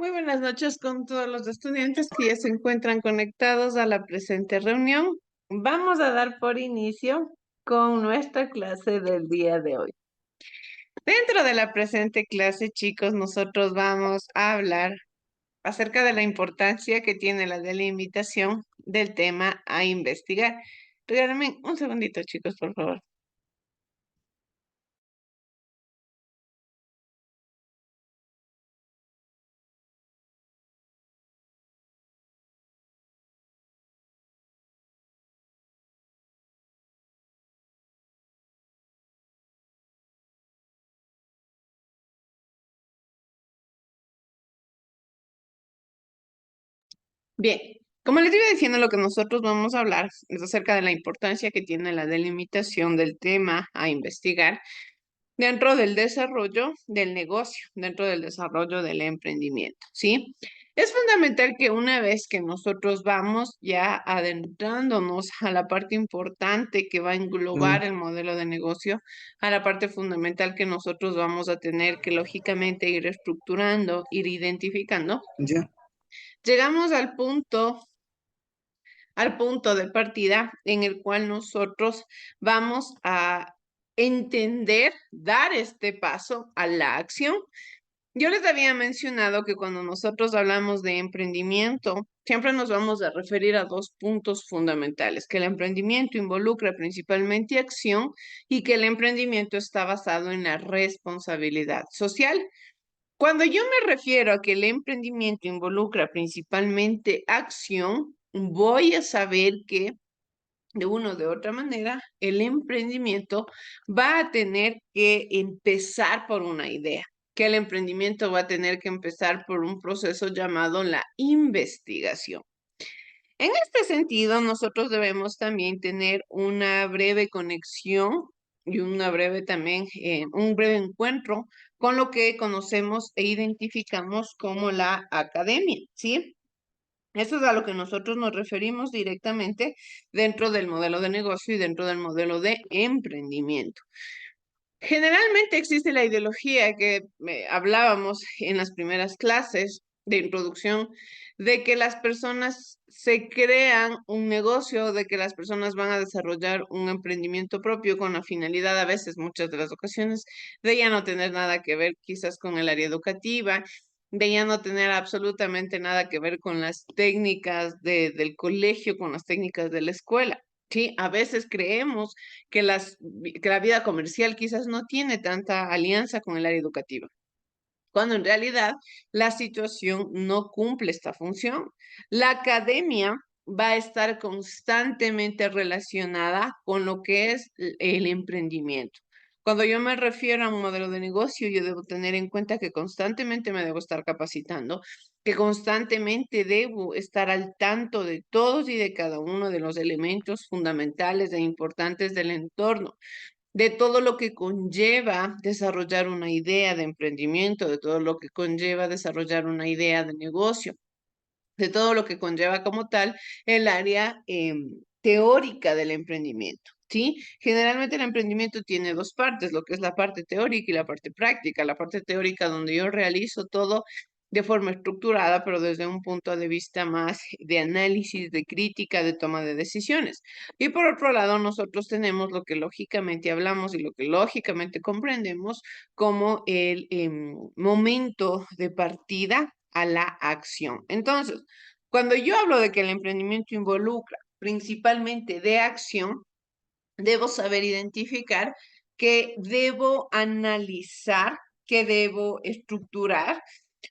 Muy buenas noches con todos los estudiantes que ya se encuentran conectados a la presente reunión. Vamos a dar por inicio con nuestra clase del día de hoy. Dentro de la presente clase, chicos, nosotros vamos a hablar acerca de la importancia que tiene la delimitación del tema a investigar. Regálenme un segundito, chicos, por favor. Bien, como les iba diciendo, lo que nosotros vamos a hablar es acerca de la importancia que tiene la delimitación del tema a investigar dentro del desarrollo del negocio, dentro del desarrollo del emprendimiento, ¿sí? Es fundamental que una vez que nosotros vamos ya adentrándonos a la parte importante que va a englobar Mm, el modelo de negocio, a la parte fundamental que nosotros vamos a tener que lógicamente ir estructurando, ir identificando, ya, llegamos al punto de partida en el cual nosotros vamos a entender, dar este paso a la acción. Yo les había mencionado que cuando nosotros hablamos de emprendimiento, siempre nos vamos a referir a dos puntos fundamentales, que el emprendimiento involucra principalmente acción y que el emprendimiento está basado en la responsabilidad social. Cuando yo me refiero a que el emprendimiento involucra principalmente acción, voy a saber que de una o de otra manera el emprendimiento va a tener que empezar por una idea, que el emprendimiento va a tener que empezar por un proceso llamado la investigación. En este sentido, nosotros debemos también tener una breve conexión y una breve también, un breve encuentro con lo que conocemos e identificamos como la academia, ¿sí? Eso es a lo que nosotros nos referimos directamente dentro del modelo de negocio y dentro del modelo de emprendimiento. Generalmente existe la ideología que hablábamos en las primeras clases de introducción, de que las personas se crean un negocio, de que las personas van a desarrollar un emprendimiento propio con la finalidad, a veces, muchas de las ocasiones, de ya no tener nada que ver quizás con el área educativa, de ya no tener absolutamente nada que ver con las técnicas del colegio, con las técnicas de la escuela. Sí, a veces creemos que la vida comercial quizás no tiene tanta alianza con el área educativa, cuando en realidad la situación no cumple esta función. La academia va a estar constantemente relacionada con lo que es el emprendimiento. Cuando yo me refiero a un modelo de negocio, yo debo tener en cuenta que constantemente me debo estar capacitando, que constantemente debo estar al tanto de todos y de cada uno de los elementos fundamentales e importantes del entorno, de todo lo que conlleva desarrollar una idea de emprendimiento, de todo lo que conlleva desarrollar una idea de negocio, de todo lo que conlleva como tal el área teórica del emprendimiento. ¿Sí? Generalmente el emprendimiento tiene dos partes, lo que es la parte teórica y la parte práctica. La parte teórica donde yo realizo todo de forma estructurada, pero desde un punto de vista más de análisis, de crítica, de toma de decisiones. Y por otro lado, nosotros tenemos lo que lógicamente hablamos y lo que lógicamente comprendemos como el momento de partida a la acción. Entonces, cuando yo hablo de que el emprendimiento involucra principalmente de acción, debo saber identificar que debo analizar, que debo estructurar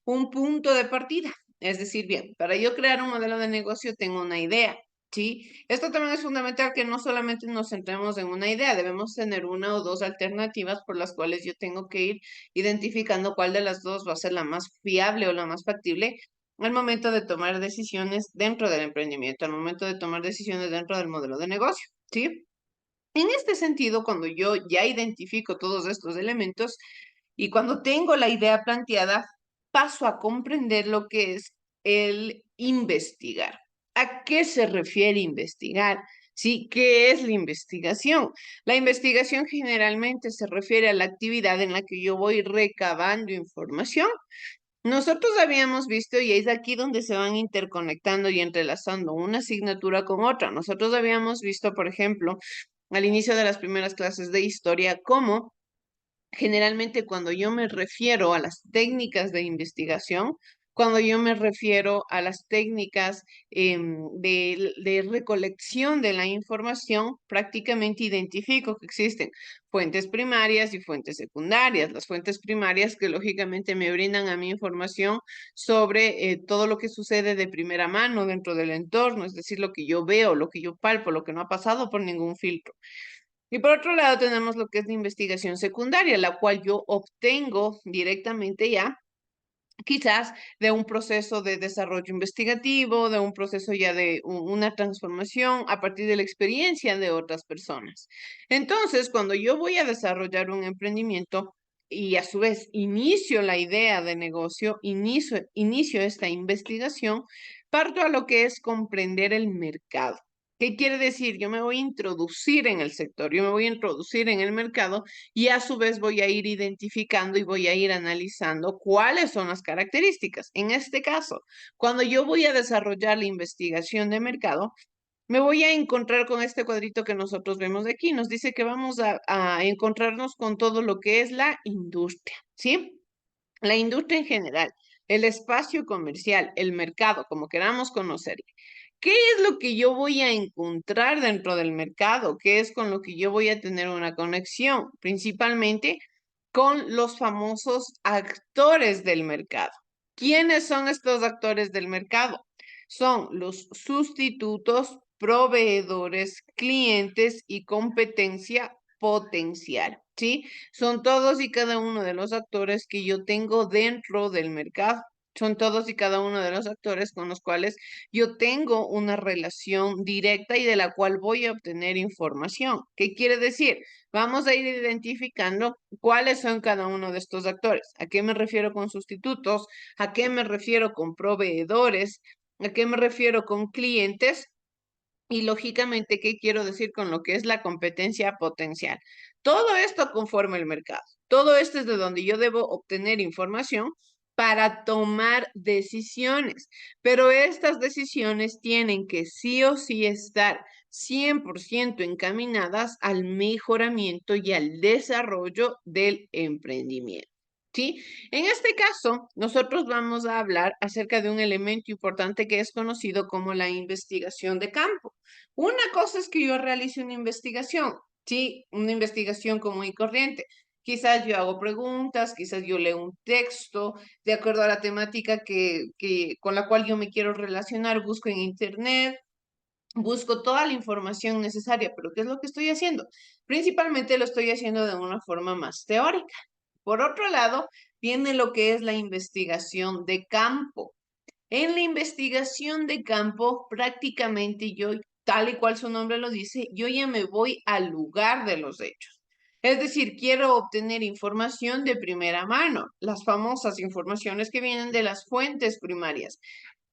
un punto de partida. Es decir, bien, para yo crear un modelo de negocio tengo una idea, ¿sí? Esto también es fundamental que no solamente nos centremos en una idea, debemos tener una o dos alternativas por las cuales yo tengo que ir identificando cuál de las dos va a ser la más fiable o la más factible al momento de tomar decisiones dentro del emprendimiento, al momento de tomar decisiones dentro del modelo de negocio, ¿sí? En este sentido, cuando yo ya identifico todos estos elementos y cuando tengo la idea planteada, paso a comprender lo que es el investigar. ¿A qué se refiere investigar? ¿Sí? ¿Qué es la investigación? La investigación generalmente se refiere a la actividad en la que yo voy recabando información Nosotros habíamos visto, y es aquí donde se van interconectando y entrelazando una asignatura con otra. Nosotros habíamos visto, por ejemplo, al inicio de las primeras clases de historia, cómo generalmente cuando yo me refiero a las técnicas de investigación, cuando yo me refiero a las técnicas de recolección de la información, prácticamente identifico que existen fuentes primarias y fuentes secundarias. Las fuentes primarias que lógicamente me brindan a mi información sobre todo lo que sucede de primera mano dentro del entorno, es decir, lo que yo veo, lo que yo palpo, lo que no ha pasado por ningún filtro. Y por otro lado tenemos lo que es la investigación secundaria, la cual yo obtengo directamente ya, quizás de un proceso de desarrollo investigativo, de un proceso ya de una transformación a partir de la experiencia de otras personas. Entonces, cuando yo voy a desarrollar un emprendimiento y a su vez inicio la idea de negocio, inicio esta investigación, parto a lo que es comprender el mercado. ¿Qué quiere decir? Yo me voy a introducir en el sector, yo me voy a introducir en el mercado y a su vez voy a ir identificando y voy a ir analizando cuáles son las características. En este caso, cuando yo voy a desarrollar la investigación de mercado, me voy a encontrar con este cuadrito que nosotros vemos de aquí. Nos dice que vamos a encontrarnos con todo lo que es la industria, ¿sí? La industria en general, el espacio comercial, el mercado, como queramos conocerle. ¿Qué es lo que yo voy a encontrar dentro del mercado? ¿Qué es con lo que yo voy a tener una conexión? Principalmente con los famosos actores del mercado. ¿Quiénes son estos actores del mercado? Son los sustitutos, proveedores, clientes y competencia potencial, ¿sí? Son todos y cada uno de los actores que yo tengo dentro del mercado. Son todos y cada uno de los actores con los cuales yo tengo una relación directa y de la cual voy a obtener información. ¿Qué quiere decir? Vamos a ir identificando cuáles son cada uno de estos actores. ¿A qué me refiero con sustitutos? ¿A qué me refiero con proveedores? ¿A qué me refiero con clientes? Y lógicamente, ¿qué quiero decir con lo que es la competencia potencial? Todo esto conforma el mercado. Todo esto es de donde yo debo obtener información para tomar decisiones. Pero estas decisiones tienen que sí o sí estar 100% encaminadas al mejoramiento y al desarrollo del emprendimiento. ¿Sí? En este caso, nosotros vamos a hablar acerca de un elemento importante que es conocido como la investigación de campo. Una cosa es que yo realice una investigación, sí, una investigación común y corriente. Quizás yo hago preguntas, quizás yo leo un texto, de acuerdo a la temática con la cual yo me quiero relacionar, busco en internet, busco toda la información necesaria, pero ¿qué es lo que estoy haciendo? Principalmente lo estoy haciendo de una forma más teórica. Por otro lado, viene lo que es la investigación de campo. En la investigación de campo, prácticamente yo, tal y cual su nombre lo dice, yo ya me voy al lugar de los hechos. Es decir, quiero obtener información de primera mano, las famosas informaciones que vienen de las fuentes primarias,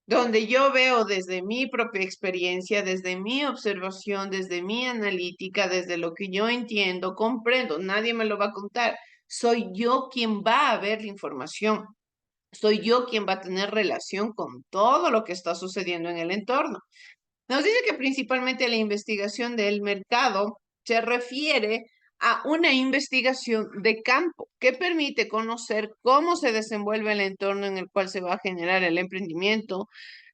donde yo veo desde mi propia experiencia, desde mi observación, desde mi analítica, desde lo que yo entiendo, comprendo, nadie me lo va a contar. Soy yo quien va a ver la información. Soy yo quien va a tener relación con todo lo que está sucediendo en el entorno. Nos dice que principalmente la investigación del mercado se refiere a una investigación de campo que permite conocer cómo se desenvuelve el entorno en el cual se va a generar el emprendimiento,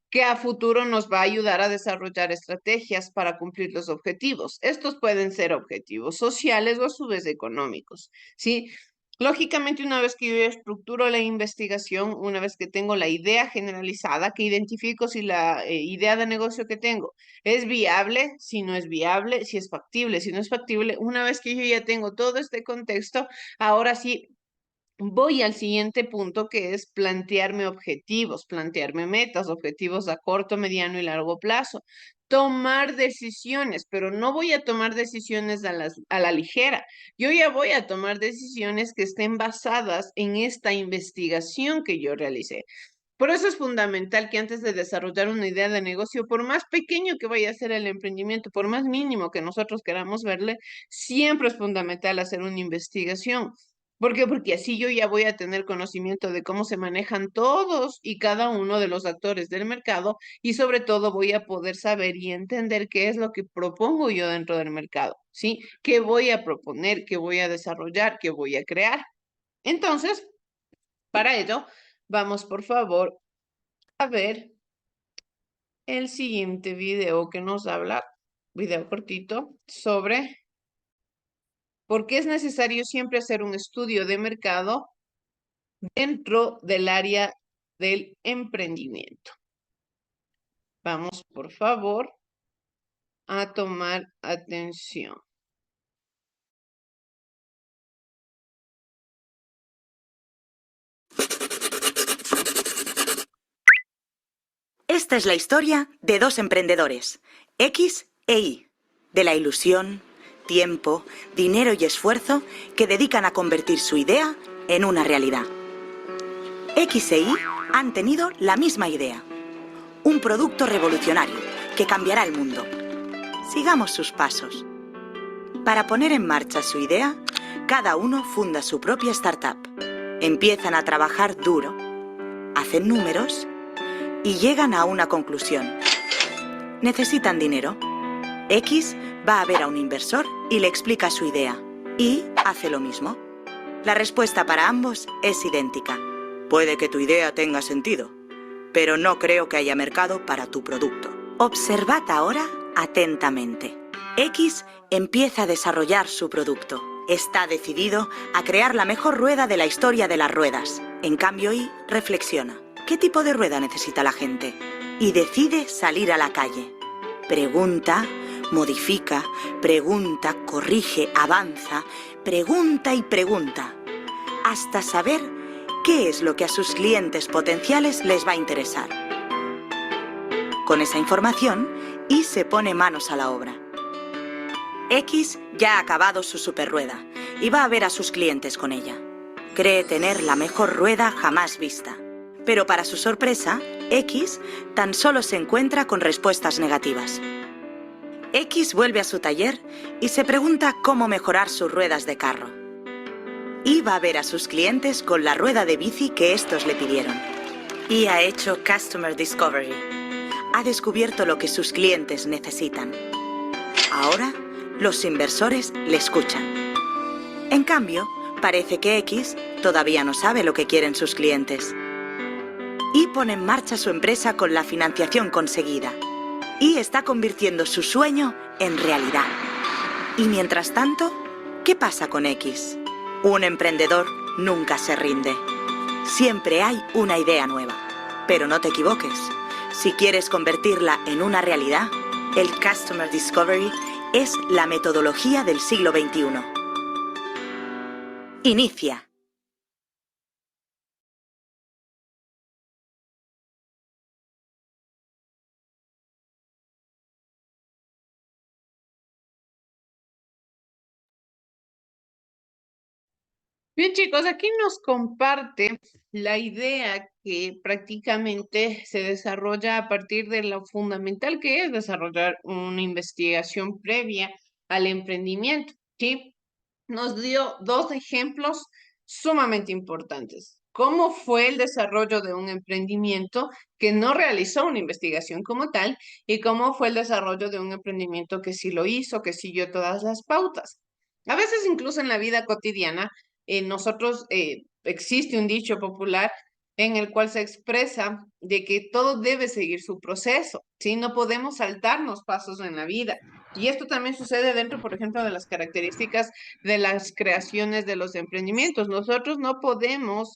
que a futuro nos va a ayudar a desarrollar estrategias para cumplir los objetivos. Estos pueden ser objetivos sociales o a su vez económicos, ¿sí? Lógicamente, una vez que yo estructuro la investigación, una vez que tengo la idea generalizada, que identifico si la idea de negocio que tengo es viable, si no es viable, si es factible, si no es factible, una vez que yo ya tengo todo este contexto, ahora sí voy al siguiente punto que es plantearme objetivos, plantearme metas, objetivos a corto, mediano y largo plazo. Tomar decisiones, pero no voy a tomar decisiones a la ligera. Yo ya voy a tomar decisiones que estén basadas en esta investigación que yo realicé. Por eso es fundamental que antes de desarrollar una idea de negocio, por más pequeño que vaya a ser el emprendimiento, por más mínimo que nosotros queramos verle, siempre es fundamental hacer una investigación. ¿Por qué? Porque así yo ya voy a tener conocimiento de cómo se manejan todos y cada uno de los actores del mercado y sobre todo voy a poder saber y entender qué es lo que propongo yo dentro del mercado, ¿sí? ¿Qué voy a proponer? ¿Qué voy a desarrollar? ¿Qué voy a crear? Entonces, para ello, vamos por favor a ver el siguiente video que nos habla, video cortito, sobre por qué es necesario siempre hacer un estudio de mercado dentro del área del emprendimiento. Vamos, por favor, a tomar atención. Esta es la historia de dos emprendedores, X e Y, de la ilusión, tiempo, dinero y esfuerzo que dedican a convertir su idea en una realidad. X e Y han tenido la misma idea, un producto revolucionario que cambiará el mundo. Sigamos sus pasos. Para poner en marcha su idea, cada uno funda su propia startup. Empiezan a trabajar duro, hacen números y llegan a una conclusión. Necesitan dinero. X va a ver a un inversor y le explica su idea. Y hace lo mismo. La respuesta para ambos es idéntica. Puede que tu idea tenga sentido, pero no creo que haya mercado para tu producto. Observad ahora atentamente. X empieza a desarrollar su producto. Está decidido a crear la mejor rueda de la historia de las ruedas. En cambio, Y reflexiona. ¿Qué tipo de rueda necesita la gente? Y decide salir a la calle. Pregunta, modifica, pregunta, corrige, avanza, pregunta y pregunta, hasta saber qué es lo que a sus clientes potenciales les va a interesar. Con esa información, Y se pone manos a la obra. X ya ha acabado su superrueda y va a ver a sus clientes con ella. Cree tener la mejor rueda jamás vista. Pero para su sorpresa, X tan solo se encuentra con respuestas negativas. X vuelve a su taller y se pregunta cómo mejorar sus ruedas de carro. Y va a ver a sus clientes con la rueda de bici que estos le pidieron. Y ha hecho Customer Discovery. Ha descubierto lo que sus clientes necesitan. Ahora, los inversores le escuchan. En cambio, parece que X todavía no sabe lo que quieren sus clientes. Y pone en marcha su empresa con la financiación conseguida. Y está convirtiendo su sueño en realidad. Y mientras tanto, ¿qué pasa con X? Un emprendedor nunca se rinde. Siempre hay una idea nueva. Pero no te equivoques. Si quieres convertirla en una realidad, el Customer Discovery es la metodología del siglo XXI. Inicia. Bien, chicos, aquí nos comparte la idea que prácticamente se desarrolla a partir de lo fundamental que es desarrollar una investigación previa al emprendimiento, ¿sí? Nos dio dos ejemplos sumamente importantes. ¿Cómo fue el desarrollo de un emprendimiento que no realizó una investigación como tal? Y cómo fue el desarrollo de un emprendimiento que sí lo hizo, que siguió todas las pautas. A veces incluso en la vida cotidiana, existe un dicho popular en el cual se expresa de que todo debe seguir su proceso, ¿sí? No podemos saltarnos pasos en la vida. Y esto también sucede dentro, por ejemplo, de las características de las creaciones de los emprendimientos. Nosotros no podemos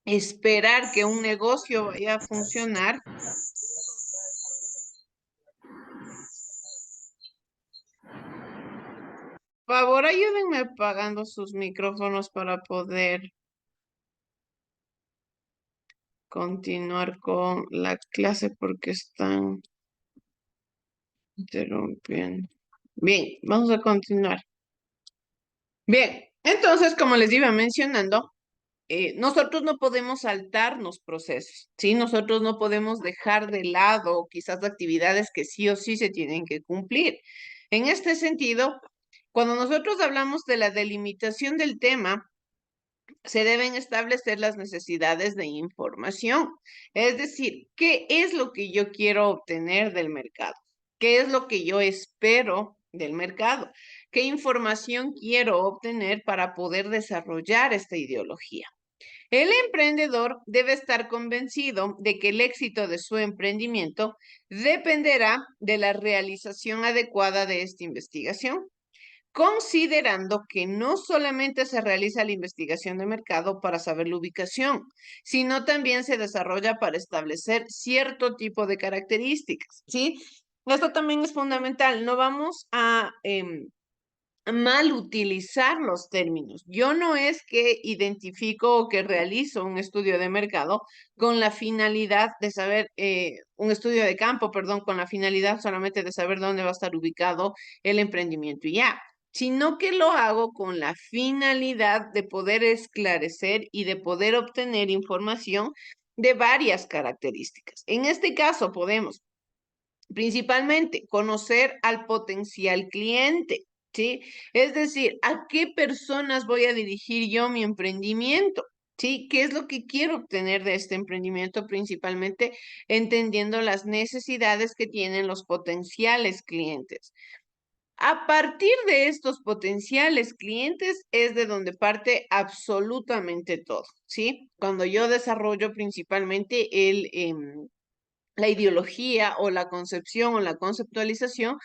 esperar que un negocio vaya a funcionar. Por favor, ayúdenme apagando sus micrófonos para poder continuar con la clase porque están interrumpiendo. Bien, vamos a continuar. Bien, entonces, como les iba mencionando, nosotros no podemos saltarnos procesos, ¿sí? Nosotros no podemos dejar de lado quizás actividades que sí o sí se tienen que cumplir. En este sentido, Cuando nosotros hablamos de la delimitación del tema, se deben establecer las necesidades de información. Es decir, ¿qué es lo que yo quiero obtener del mercado? ¿Qué es lo que yo espero del mercado? ¿Qué información quiero obtener para poder desarrollar esta ideología? El emprendedor debe estar convencido de que el éxito de su emprendimiento dependerá de la realización adecuada de esta investigación, considerando que no solamente se realiza la investigación de mercado para saber la ubicación, sino también se desarrolla para establecer cierto tipo de características, ¿sí? Esto también es fundamental. No vamos a mal utilizar los términos. Yo no es que identifico o que realizo un estudio de mercado con la finalidad de saber, un estudio de campo, perdón, con la finalidad solamente de saber dónde va a estar ubicado el emprendimiento y ya, sino que lo hago con la finalidad de poder esclarecer y de poder obtener información de varias características. En este caso podemos principalmente conocer al potencial cliente, ¿sí? Es decir, ¿a qué personas voy a dirigir yo mi emprendimiento? ¿Sí? ¿Qué es lo que quiero obtener de este emprendimiento? Principalmente entendiendo las necesidades que tienen los potenciales clientes. A partir de estos potenciales clientes es de donde parte absolutamente todo, ¿sí? Cuando yo desarrollo principalmente la ideología o la concepción o la conceptualización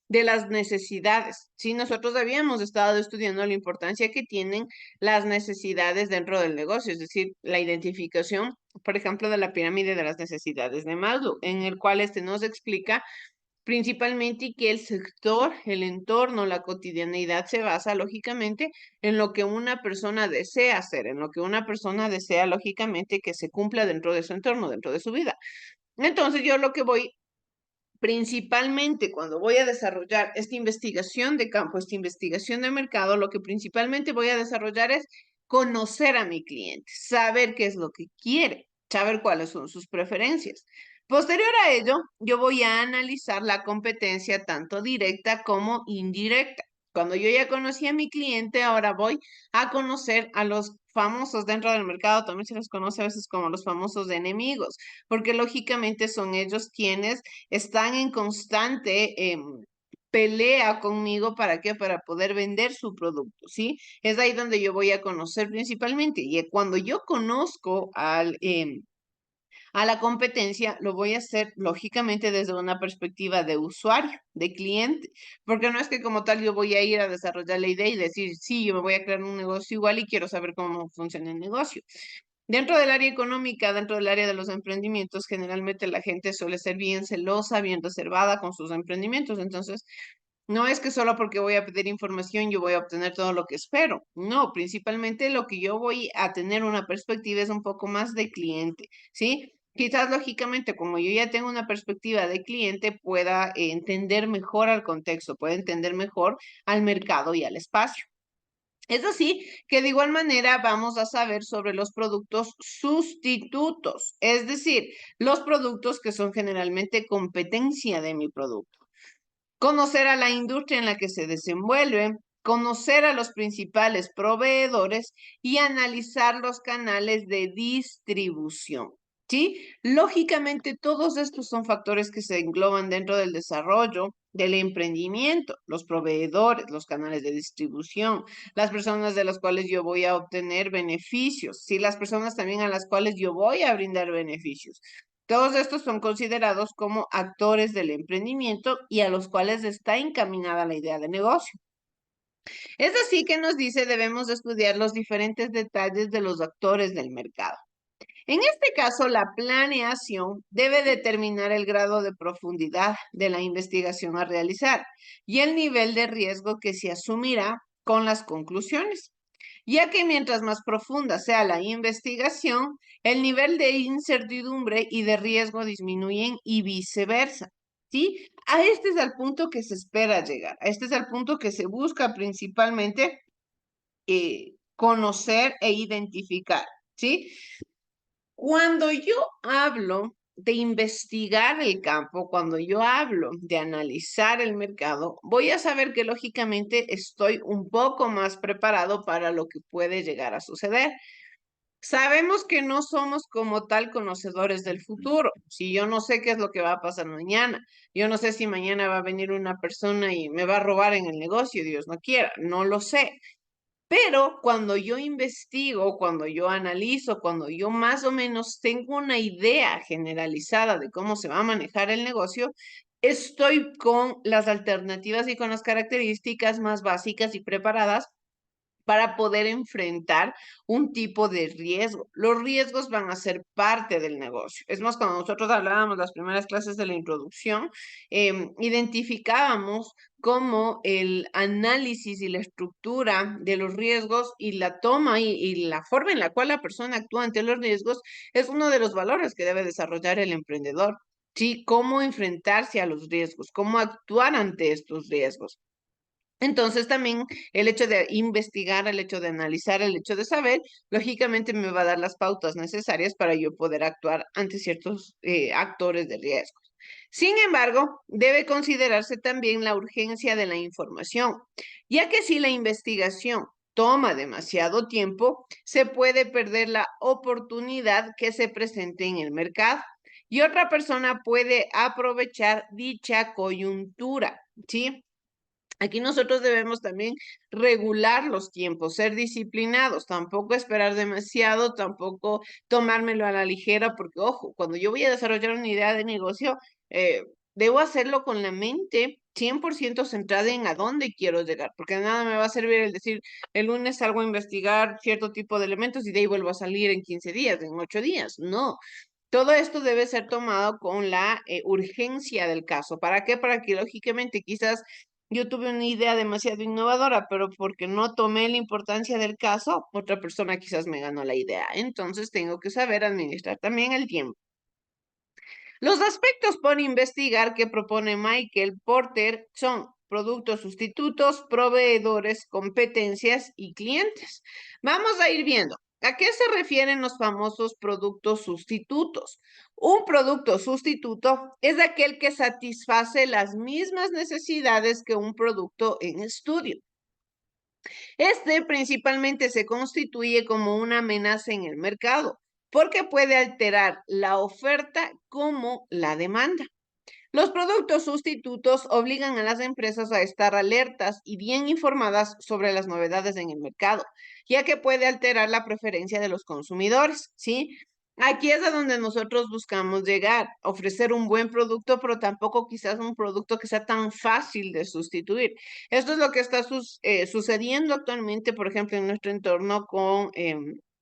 de las necesidades. Sí, nosotros habíamos estado estudiando la importancia que tienen las necesidades dentro del negocio, es decir, la identificación, por ejemplo, de la pirámide de las necesidades de Maslow, en el cual este nos explica principalmente que el sector, el entorno, la cotidianeidad se basa lógicamente en lo que una persona desea hacer, en lo que una persona desea lógicamente que se cumpla dentro de su entorno, dentro de su vida. Entonces yo lo que voy principalmente cuando voy a desarrollar esta investigación de campo, esta investigación de mercado, lo que principalmente voy a desarrollar es conocer a mi cliente, saber qué es lo que quiere, saber cuáles son sus preferencias. Posterior a ello, yo voy a analizar la competencia tanto directa como indirecta. Cuando yo ya conocí a mi cliente, ahora voy a conocer a los famosos dentro del mercado, también se les conoce a veces como los famosos enemigos, porque lógicamente son ellos quienes están en constante pelea conmigo. ¿Para qué? Para poder vender su producto, ¿sí? Es ahí donde yo voy a conocer principalmente. Y cuando yo conozco a la competencia, lo voy a hacer lógicamente desde una perspectiva de usuario, de cliente, porque no es que como tal yo voy a ir a desarrollar la idea y decir, sí, yo me voy a crear un negocio igual y quiero saber cómo funciona el negocio. Dentro del área económica, dentro del área de los emprendimientos, generalmente la gente suele ser bien celosa, bien reservada con sus emprendimientos. Entonces, no es que solo porque voy a pedir información yo voy a obtener todo lo que espero. No, principalmente lo que yo voy a tener una perspectiva es un poco más de cliente, ¿sí? Quizás lógicamente, como yo ya tengo una perspectiva de cliente, pueda entender mejor al contexto, pueda entender mejor al mercado y al espacio. Es así que de igual manera vamos a saber sobre los productos sustitutos, es decir, los productos que son generalmente competencia de mi producto. Conocer a la industria en la que se desenvuelve, conocer a los principales proveedores y analizar los canales de distribución. ¿Sí? Lógicamente, todos estos son factores que se engloban dentro del desarrollo del emprendimiento, los proveedores, los canales de distribución, las personas de las cuales yo voy a obtener beneficios, ¿sí? Las personas también a las cuales yo voy a brindar beneficios. Todos estos son considerados como actores del emprendimiento y a los cuales está encaminada la idea de negocio. Es así que nos dice debemos estudiar los diferentes detalles de los actores del mercado. En este caso, la planeación debe determinar el grado de profundidad de la investigación a realizar y el nivel de riesgo que se asumirá con las conclusiones, ya que mientras más profunda sea la investigación, el nivel de incertidumbre y de riesgo disminuyen y viceversa. ¿Sí? A este es el punto que se espera llegar, a este es el punto que se busca principalmente conocer e identificar. ¿Sí? Cuando yo hablo de investigar el campo, cuando yo hablo de analizar el mercado, voy a saber que lógicamente estoy un poco más preparado para lo que puede llegar a suceder. Sabemos que no somos como tal conocedores del futuro. Si yo no sé qué es lo que va a pasar mañana, yo no sé si mañana va a venir una persona y me va a robar en el negocio, Dios no quiera, no lo sé. Pero cuando yo investigo, cuando yo analizo, cuando yo más o menos tengo una idea generalizada de cómo se va a manejar el negocio, estoy con las alternativas y con las características más básicas y preparadas para poder enfrentar un tipo de riesgo. Los riesgos van a ser parte del negocio. Es más, cuando nosotros hablábamos las primeras clases de la introducción, identificábamos cómo el análisis y la estructura de los riesgos y la toma y la forma en la cual la persona actúa ante los riesgos es uno de los valores que debe desarrollar el emprendedor. Sí, cómo enfrentarse a los riesgos, cómo actuar ante estos riesgos. Entonces también el hecho de investigar, el hecho de analizar, el hecho de saber, lógicamente me va a dar las pautas necesarias para yo poder actuar ante ciertos actores de riesgo. Sin embargo, debe considerarse también la urgencia de la información, ya que si la investigación toma demasiado tiempo, se puede perder la oportunidad que se presente en el mercado y otra persona puede aprovechar dicha coyuntura, ¿sí? Aquí nosotros debemos también regular los tiempos, ser disciplinados, tampoco esperar demasiado, tampoco tomármelo a la ligera, porque ojo, cuando yo voy a desarrollar una idea de negocio, debo hacerlo con la mente 100% centrada en a dónde quiero llegar, porque de nada me va a servir el decir, el lunes salgo a investigar cierto tipo de elementos y de ahí vuelvo a salir en 15 días, en 8 días. No, todo esto debe ser tomado con la urgencia del caso. ¿Para qué? Para que lógicamente quizás yo tuve una idea demasiado innovadora, pero porque no tomé la importancia del caso, otra persona quizás me ganó la idea. Entonces tengo que saber administrar también el tiempo. Los aspectos por investigar que propone Michael Porter son productos sustitutos, proveedores, competencias y clientes. Vamos a ir viendo. ¿A qué se refieren los famosos productos sustitutos? Un producto sustituto es aquel que satisface las mismas necesidades que un producto en estudio. Este principalmente se constituye como una amenaza en el mercado porque puede alterar la oferta como la demanda. Los productos sustitutos obligan a las empresas a estar alertas y bien informadas sobre las novedades en el mercado, ya que puede alterar la preferencia de los consumidores, ¿sí? Aquí es a donde nosotros buscamos llegar, ofrecer un buen producto, pero tampoco quizás un producto que sea tan fácil de sustituir. Esto es lo que está sucediendo actualmente, por ejemplo, en nuestro entorno con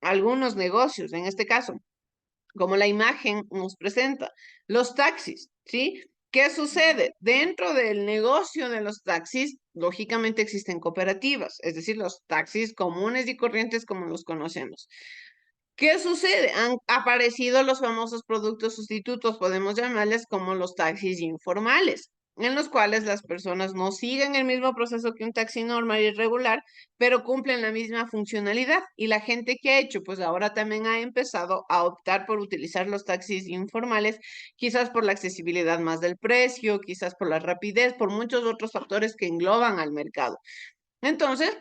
algunos negocios, en este caso como la imagen nos presenta. Los taxis, ¿sí? ¿Qué sucede? Dentro del negocio de los taxis, lógicamente existen cooperativas, es decir, los taxis comunes y corrientes como los conocemos. ¿Qué sucede? Han aparecido los famosos productos sustitutos, podemos llamarles como los taxis informales, en los cuales las personas no siguen el mismo proceso que un taxi normal y regular, pero cumplen la misma funcionalidad. Y la gente que ha hecho, pues ahora también ha empezado a optar por utilizar los taxis informales, quizás por la accesibilidad más del precio, quizás por la rapidez, por muchos otros factores que engloban al mercado. Entonces,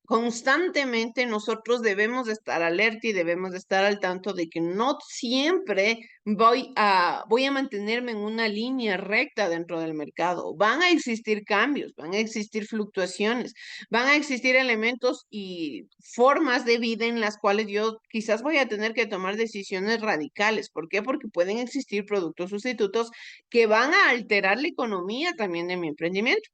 constantemente nosotros debemos de estar alerta y debemos de estar al tanto de que no siempre voy a mantenerme en una línea recta dentro del mercado. Van a existir cambios, van a existir fluctuaciones, van a existir elementos y formas de vida en las cuales yo quizás voy a tener que tomar decisiones radicales. ¿Por qué? Porque pueden existir productos sustitutos que van a alterar la economía también de mi emprendimiento.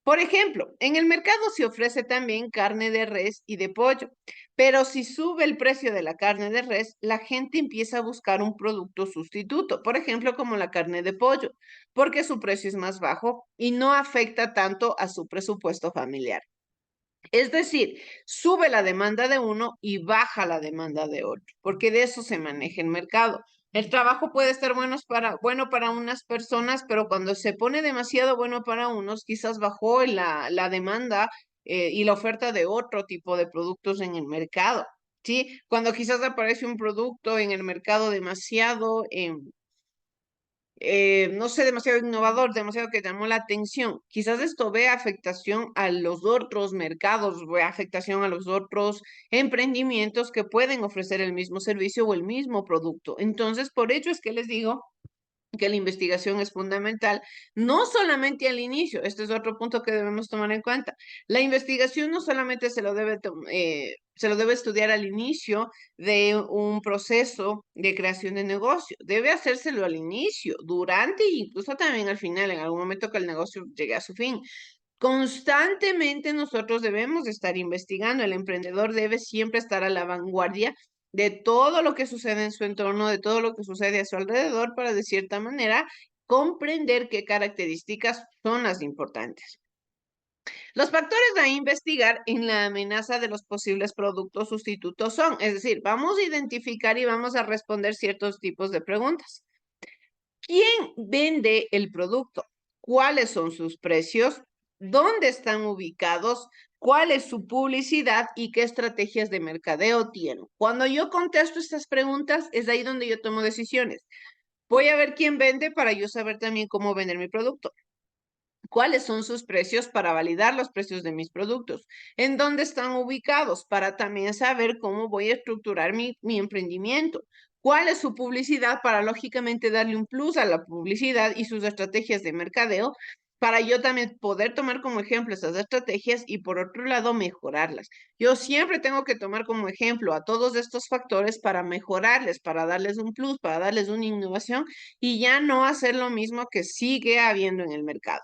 Por ejemplo, en el mercado se ofrece también carne de res y de pollo, pero si sube el precio de la carne de res, la gente empieza a buscar un producto sustituto, por ejemplo, como la carne de pollo, porque su precio es más bajo y no afecta tanto a su presupuesto familiar. Es decir, sube la demanda de uno y baja la demanda de otro, porque de eso se maneja el mercado. El trabajo puede estar bueno para unas personas, pero cuando se pone demasiado bueno para unos, quizás bajó la demanda y la oferta de otro tipo de productos en el mercado. ¿Sí? Cuando quizás aparece un producto en el mercado demasiado no sé, demasiado innovador, demasiado que llamó la atención. Quizás esto ve afectación a los otros mercados, ve afectación a los otros emprendimientos que pueden ofrecer el mismo servicio o el mismo producto. Entonces, por ello es que les digo que la investigación es fundamental, no solamente al inicio, este es otro punto que debemos tomar en cuenta. La investigación no solamente se lo debe estudiar al inicio de un proceso de creación de negocio, debe hacérselo al inicio, durante e incluso también al final, en algún momento que el negocio llegue a su fin. Constantemente nosotros debemos estar investigando. El emprendedor debe siempre estar a la vanguardia de todo lo que sucede en su entorno, de todo lo que sucede a su alrededor, para de cierta manera comprender qué características son las importantes. Los factores a investigar en la amenaza de los posibles productos sustitutos son, es decir, vamos a identificar y vamos a responder ciertos tipos de preguntas. ¿Quién vende el producto? ¿Cuáles son sus precios? ¿Dónde están ubicados? ¿Cuál es su publicidad y qué estrategias de mercadeo tienen? Cuando yo contesto estas preguntas, es ahí donde yo tomo decisiones. Voy a ver quién vende para yo saber también cómo vender mi producto. ¿Cuáles son sus precios para validar los precios de mis productos? ¿En dónde están ubicados para también saber cómo voy a estructurar mi emprendimiento? ¿Cuál es su publicidad para lógicamente darle un plus a la publicidad y sus estrategias de mercadeo para yo también poder tomar como ejemplo esas estrategias y por otro lado mejorarlas? Yo siempre tengo que tomar como ejemplo a todos estos factores para mejorarles, para darles un plus, para darles una innovación y ya no hacer lo mismo que sigue habiendo en el mercado.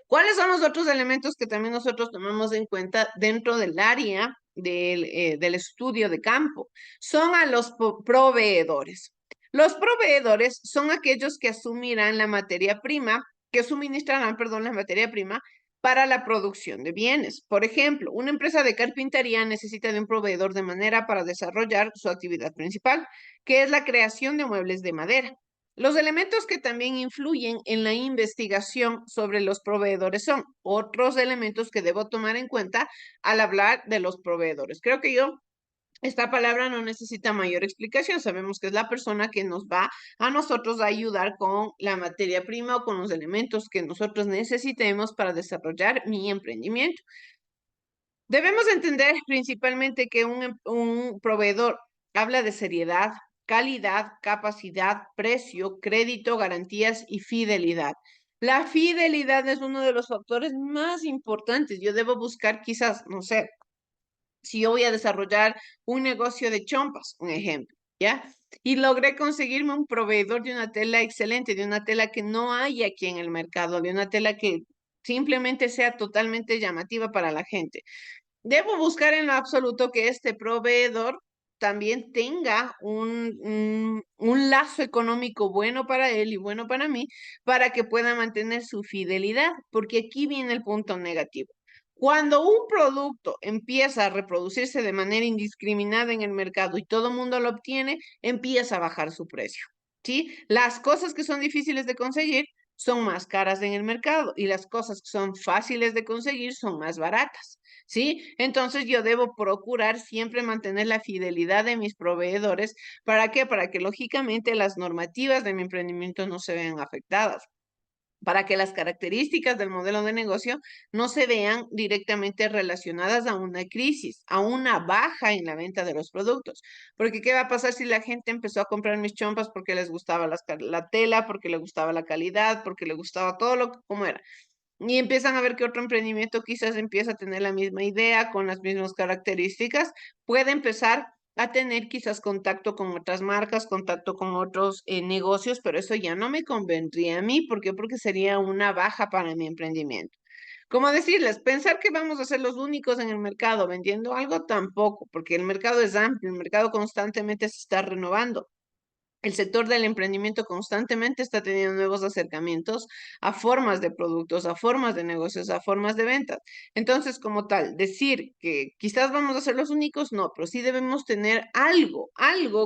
¿Cuáles son los otros elementos que también nosotros tomamos en cuenta dentro del área del estudio de campo? Son a los proveedores. Los proveedores son aquellos que asumirán la materia prima, que suministrarán, perdón, la materia prima para la producción de bienes. Por ejemplo, una empresa de carpintería necesita de un proveedor de madera para desarrollar su actividad principal, que es la creación de muebles de madera. Los elementos que también influyen en la investigación sobre los proveedores son otros elementos que debo tomar en cuenta al hablar de los proveedores. Creo que esta palabra no necesita mayor explicación. Sabemos que es la persona que nos va a nosotros a ayudar con la materia prima o con los elementos que nosotros necesitemos para desarrollar mi emprendimiento. Debemos entender principalmente que un proveedor habla de seriedad, calidad, capacidad, precio, crédito, garantías y fidelidad. La fidelidad es uno de los factores más importantes. Yo debo buscar quizás, no sé, si yo voy a desarrollar un negocio de chompas, un ejemplo, ¿ya? Y logré conseguirme un proveedor de una tela excelente, de una tela que no hay aquí en el mercado, de una tela que simplemente sea totalmente llamativa para la gente. Debo buscar en lo absoluto que este proveedor también tenga un lazo económico bueno para él y bueno para mí, para que pueda mantener su fidelidad, porque aquí viene el punto negativo. Cuando un producto empieza a reproducirse de manera indiscriminada en el mercado y todo el mundo lo obtiene, empieza a bajar su precio, ¿sí? Las cosas que son difíciles de conseguir son más caras en el mercado y las cosas que son fáciles de conseguir son más baratas. ¿Sí? Entonces yo debo procurar siempre mantener la fidelidad de mis proveedores. ¿Para qué? Para que lógicamente las normativas de mi emprendimiento no se vean afectadas, para que las características del modelo de negocio no se vean directamente relacionadas a una crisis, a una baja en la venta de los productos. Porque ¿qué va a pasar si la gente empezó a comprar mis chompas porque les gustaba la tela, porque le gustaba la calidad, porque le gustaba todo lo que como era? Y empiezan a ver que otro emprendimiento quizás empieza a tener la misma idea, con las mismas características, puede empezar a tener quizás contacto con otras marcas, contacto con otros negocios, pero eso ya no me convendría a mí. ¿Por qué? Porque sería una baja para mi emprendimiento. Como decirles, pensar que vamos a ser los únicos en el mercado vendiendo algo, tampoco, porque el mercado es amplio, el mercado constantemente se está renovando. El sector del emprendimiento constantemente está teniendo nuevos acercamientos a formas de productos, a formas de negocios, a formas de ventas. Entonces, como tal, decir que quizás vamos a ser los únicos, no, pero sí debemos tener algo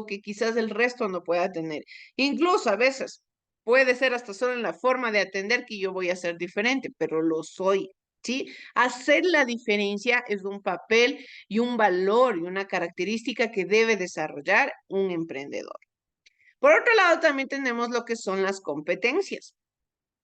que quizás el resto no pueda tener. Incluso a veces puede ser hasta solo en la forma de atender que yo voy a ser diferente, pero lo soy. ¿Sí? Hacer la diferencia es un papel y un valor y una característica que debe desarrollar un emprendedor. Por otro lado, también tenemos lo que son las competencias.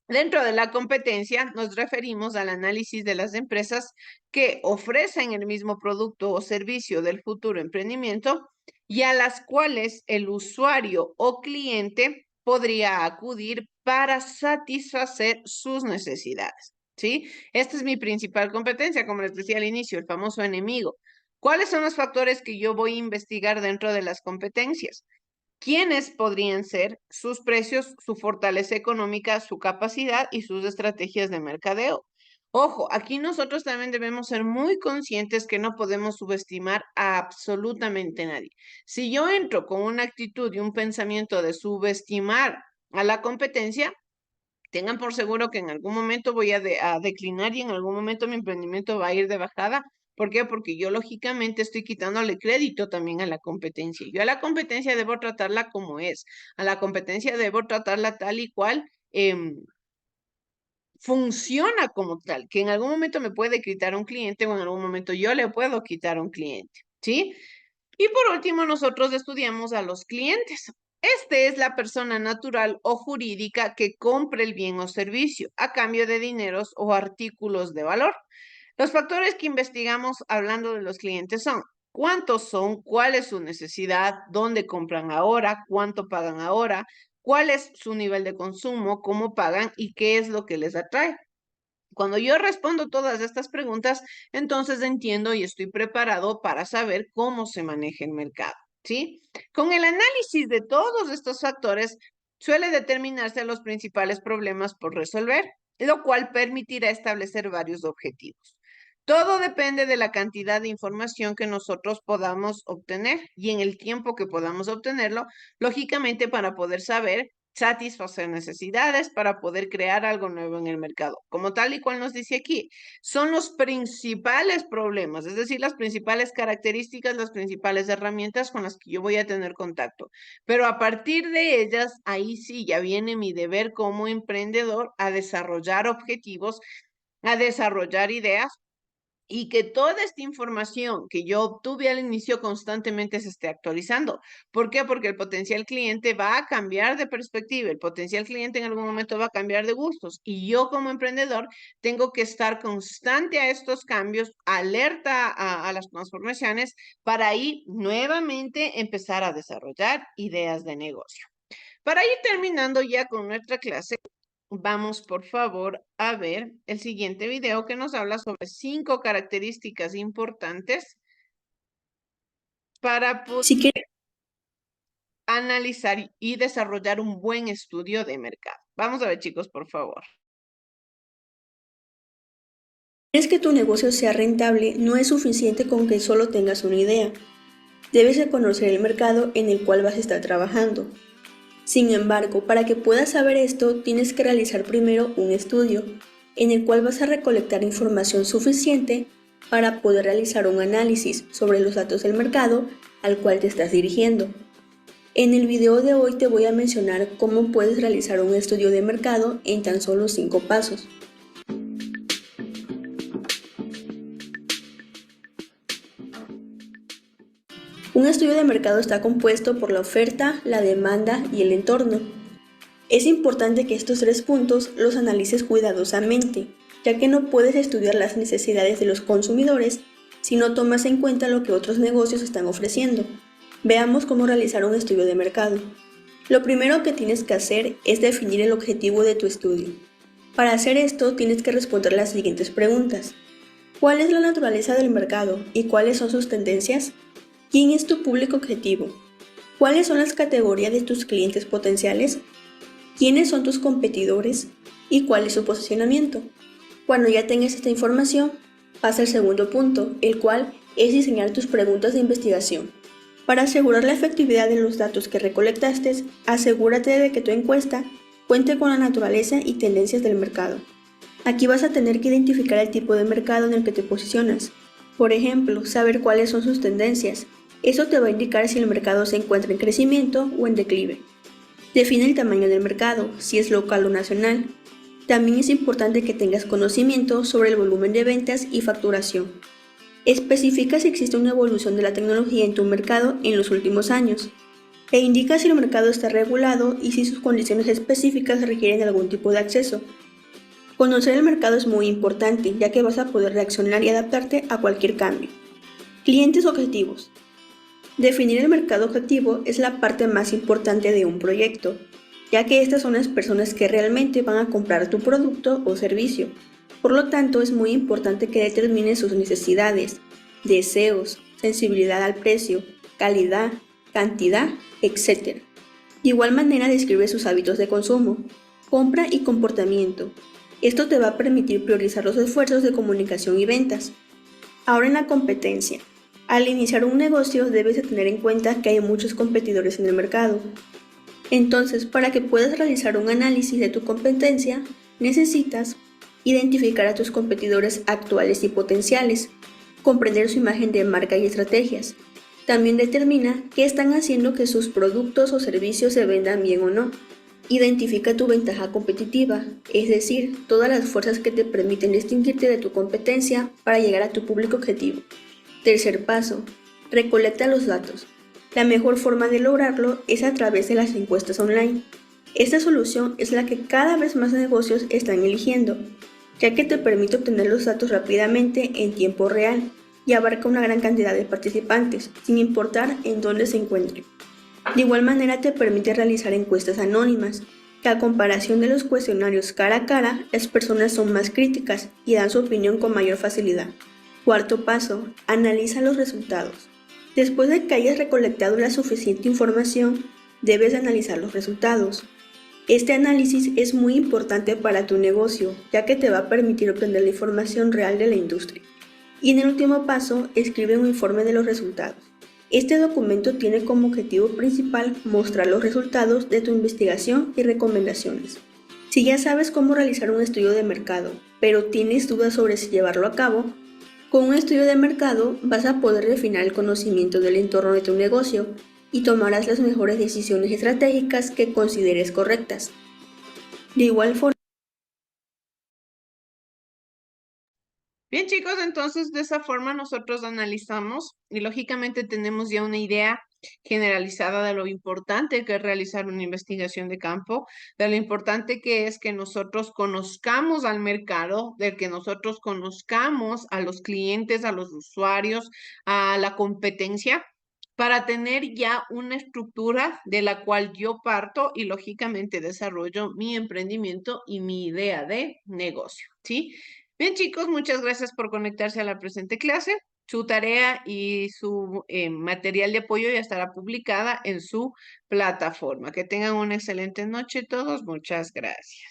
Dentro de la competencia nos referimos al análisis de las empresas que ofrecen el mismo producto o servicio del futuro emprendimiento y a las cuales el usuario o cliente podría acudir para satisfacer sus necesidades, ¿sí? Esta es mi principal competencia, como les decía al inicio, el famoso enemigo. ¿Cuáles son los factores que yo voy a investigar dentro de las competencias? ¿Quiénes podrían ser sus precios, su fortaleza económica, su capacidad y sus estrategias de mercadeo? Ojo, aquí nosotros también debemos ser muy conscientes que no podemos subestimar a absolutamente nadie. Si yo entro con una actitud y un pensamiento de subestimar a la competencia, tengan por seguro que en algún momento voy a declinar y en algún momento mi emprendimiento va a ir de bajada. ¿Por qué? Porque yo lógicamente estoy quitándole crédito también a la competencia. Yo a la competencia debo tratarla como es. A la competencia debo tratarla tal y cual funciona como tal, que en algún momento me puede quitar un cliente o en algún momento yo le puedo quitar un cliente, ¿sí? Y por último, nosotros estudiamos a los clientes. Este es la persona natural o jurídica que compra el bien o servicio a cambio de dineros o artículos de valor. Los factores que investigamos hablando de los clientes son cuántos son, cuál es su necesidad, dónde compran ahora, cuánto pagan ahora, cuál es su nivel de consumo, cómo pagan y qué es lo que les atrae. Cuando yo respondo todas estas preguntas, entonces entiendo y estoy preparado para saber cómo se maneja el mercado, ¿sí? Con el análisis de todos estos factores, suele determinarse los principales problemas por resolver, lo cual permitirá establecer varios objetivos. Todo depende de la cantidad de información que nosotros podamos obtener y en el tiempo que podamos obtenerlo, lógicamente para poder saber satisfacer necesidades, para poder crear algo nuevo en el mercado. Como tal y cual nos dice aquí, son los principales problemas, es decir, las principales características, las principales herramientas con las que yo voy a tener contacto. Pero a partir de ellas, ahí sí ya viene mi deber como emprendedor a desarrollar objetivos, a desarrollar ideas y que toda esta información que yo obtuve al inicio constantemente se esté actualizando. ¿Por qué? Porque el potencial cliente va a cambiar de perspectiva, el potencial cliente en algún momento va a cambiar de gustos y yo como emprendedor tengo que estar constante a estos cambios, alerta a las transformaciones para ahí nuevamente empezar a desarrollar ideas de negocio. Para ir terminando ya con nuestra clase, vamos por favor a ver el siguiente video que nos habla sobre 5 características importantes para poder Si quieres analizar y desarrollar un buen estudio de mercado. Vamos a ver, chicos, por favor. que tu negocio sea rentable, no es suficiente con que solo tengas una idea. Debes de conocer el mercado en el cual vas a estar trabajando. Sin embargo, para que puedas saber esto, tienes que realizar primero un estudio, en el cual vas a recolectar información suficiente para poder realizar un análisis sobre los datos del mercado al cual te estás dirigiendo. En el video de hoy te voy a mencionar cómo puedes realizar un estudio de mercado en tan solo 5 pasos. Un estudio de mercado está compuesto por la oferta, la demanda y el entorno. Es importante que estos 3 puntos los analices cuidadosamente, ya que no puedes estudiar las necesidades de los consumidores si no tomas en cuenta lo que otros negocios están ofreciendo. Veamos cómo realizar un estudio de mercado. Lo primero que tienes que hacer es definir el objetivo de tu estudio. Para hacer esto tienes que responder las siguientes preguntas. ¿Cuál es la naturaleza del mercado y cuáles son sus tendencias? ¿Quién es tu público objetivo? ¿Cuáles son las categorías de tus clientes potenciales? ¿Quiénes son tus competidores? ¿Y cuál es su posicionamiento? Cuando ya tengas esta información, pasa al segundo punto, el cual es diseñar tus preguntas de investigación. Para asegurar la efectividad de los datos que recolectaste, asegúrate de que tu encuesta cuente con la naturaleza y tendencias del mercado. Aquí vas a tener que identificar el tipo de mercado en el que te posicionas. Por ejemplo, saber cuáles son sus tendencias. Eso te va a indicar si el mercado se encuentra en crecimiento o en declive. Define el tamaño del mercado, si es local o nacional. También es importante que tengas conocimiento sobre el volumen de ventas y facturación. Especifica si existe una evolución de la tecnología en tu mercado en los últimos años. e indica si el mercado está regulado y si sus condiciones específicas requieren algún tipo de acceso. Conocer el mercado es muy importante, ya que vas a poder reaccionar y adaptarte a cualquier cambio. Clientes objetivos. Definir el mercado objetivo es la parte más importante de un proyecto, ya que estas son las personas que realmente van a comprar tu producto o servicio. Por lo tanto, es muy importante que determines sus necesidades, deseos, sensibilidad al precio, calidad, cantidad, etc. De igual manera, describe sus hábitos de consumo, compra y comportamiento. Esto te va a permitir priorizar los esfuerzos de comunicación y ventas. Ahora en la competencia. Al iniciar un negocio debes de tener en cuenta que hay muchos competidores en el mercado. Entonces, para que puedas realizar un análisis de tu competencia, necesitas identificar a tus competidores actuales y potenciales, comprender su imagen de marca y estrategias. También determina qué están haciendo que sus productos o servicios se vendan bien o no. Identifica tu ventaja competitiva, es decir, todas las fuerzas que te permiten distinguirte de tu competencia para llegar a tu público objetivo. Tercer paso, recolecta los datos. La mejor forma de lograrlo es a través de las encuestas online. Esta solución es la que cada vez más negocios están eligiendo, ya que te permite obtener los datos rápidamente en tiempo real y abarca una gran cantidad de participantes, sin importar en dónde se encuentren. De igual manera te permite realizar encuestas anónimas, que a comparación de los cuestionarios cara a cara, las personas son más críticas y dan su opinión con mayor facilidad. Cuarto paso, analiza los resultados. Después de que hayas recolectado la suficiente información, debes analizar los resultados. Este análisis es muy importante para tu negocio, ya que te va a permitir obtener la información real de la industria. Y en el último paso, escribe un informe de los resultados. Este documento tiene como objetivo principal mostrar los resultados de tu investigación y recomendaciones. Si ya sabes cómo realizar un estudio de mercado, pero tienes dudas sobre si llevarlo a cabo, con un estudio de mercado vas a poder refinar el conocimiento del entorno de tu negocio y tomarás las mejores decisiones estratégicas que consideres correctas. De igual forma, Bien, chicos, entonces de esa forma nosotros analizamos y lógicamente tenemos ya una idea generalizada de lo importante que es realizar una investigación de campo, de lo importante que es que nosotros conozcamos al mercado, de que nosotros conozcamos a los clientes, a los usuarios, a la competencia, para tener ya una estructura de la cual yo parto y lógicamente desarrollo mi emprendimiento y mi idea de negocio, ¿sí? Bien, chicos, muchas gracias por conectarse a la presente clase. Su tarea y su material de apoyo ya estará publicada en su plataforma. Que tengan una excelente noche todos. Muchas gracias.